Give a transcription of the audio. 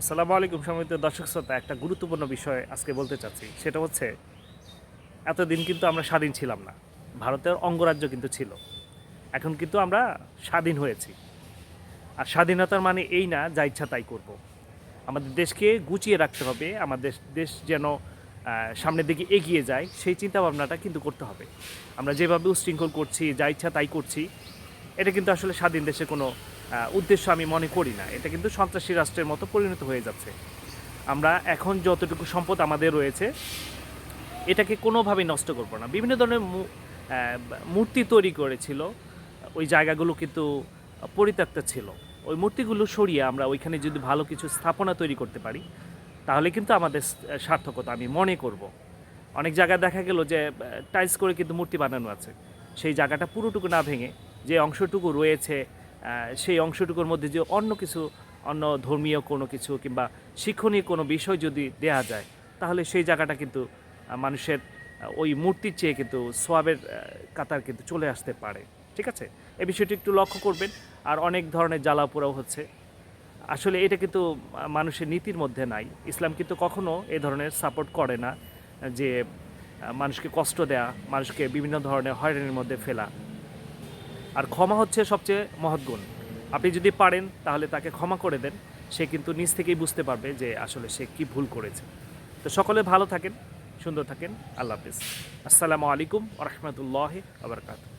আসসালামু আলাইকুম সম্মানিত দর্শক শ্রোতা, একটা গুরুত্বপূর্ণ বিষয় আজকে বলতে চাচ্ছি। সেটা হচ্ছে, এতদিন কিন্তু আমরা স্বাধীন ছিলাম না। ভারতের অঙ্গরাজ্য কিন্তু ছিল। এখন কিন্তু আমরা স্বাধীন হয়েছি। আর স্বাধীনতার মানে এই না যা ইচ্ছা তাই করব। আমাদের দেশকে গুছিয়ে রাখতে হবে। আমাদের দেশ যেন সামনের দিকে এগিয়ে যায়, সেই চিন্তা ভাবনাটা কিন্তু করতে হবে। আমরা যেভাবে উচ্ছৃঙ্খল করছি, যা ইচ্ছা তাই করছি, এটা কিন্তু আসলে স্বাধীন দেশের কোনো উদ্দেশ্য আমি মনে করি না। এটা কিন্তু সন্ত্রাসী রাষ্ট্রের মতো পরিণত হয়ে যাচ্ছে। আমরা এখন যতটুকু সম্পদ আমাদের রয়েছে, এটাকে কোনোভাবেই নষ্ট করব না। বিভিন্ন ধরনের মূর্তি তৈরি করেছিল, ওই জায়গাগুলো কিন্তু পরিত্যক্ত ছিল। ওই মূর্তিগুলো সরিয়ে আমরা ওইখানে যদি ভালো কিছু স্থাপনা তৈরি করতে পারি, তাহলে কিন্তু আমাদের সার্থকতা আমি মনে করব। অনেক জায়গায় দেখা গেল যে টাইলস করে কিন্তু মূর্তি বানানো আছে। সেই জায়গাটা পুরোটুকু না ভেঙে যে অংশটুকু রয়েছে, সেই অংশটুকুর মধ্যে যে অন্য কিছু, অন্য ধর্মীয় কোনো কিছু কিংবা শিক্ষণীয় কোনো বিষয় যদি দেয়া যায়, তাহলে সেই জায়গাটা কিন্তু মানুষের ওই মূর্তির চেয়ে কিন্তু সোয়াবের কাতার কিন্তু চলে আসতে পারে। ঠিক আছে? এই বিষয়টি একটু লক্ষ্য করবেন। আর অনেক ধরনের জ্বালাপোড়াও হচ্ছে। আসলে এটা কিন্তু মানুষের নীতির মধ্যে নাই। ইসলাম কিন্তু কখনো এ ধরনের সাপোর্ট করে না, যে মানুষকে কষ্ট দেয়া, মানুষকে বিভিন্ন ধরনের হয়রানির মধ্যে ফেলা। আর ক্ষমা হচ্ছে সবচেয়ে মহৎ গুণ। আপনি যদি পারেন তাহলে তাকে ক্ষমা করে দেন। সে কিন্তু নিজ থেকেই বুঝতে পারবে যে আসলে সে কী ভুল করেছে। তো সকলে ভালো থাকেন, সুন্দর থাকেন। আল্লাহ হাফেজ। আসসালামু আলাইকুম ওয়া রাহমাতুল্লাহি ওয়া বারাকাতুহু।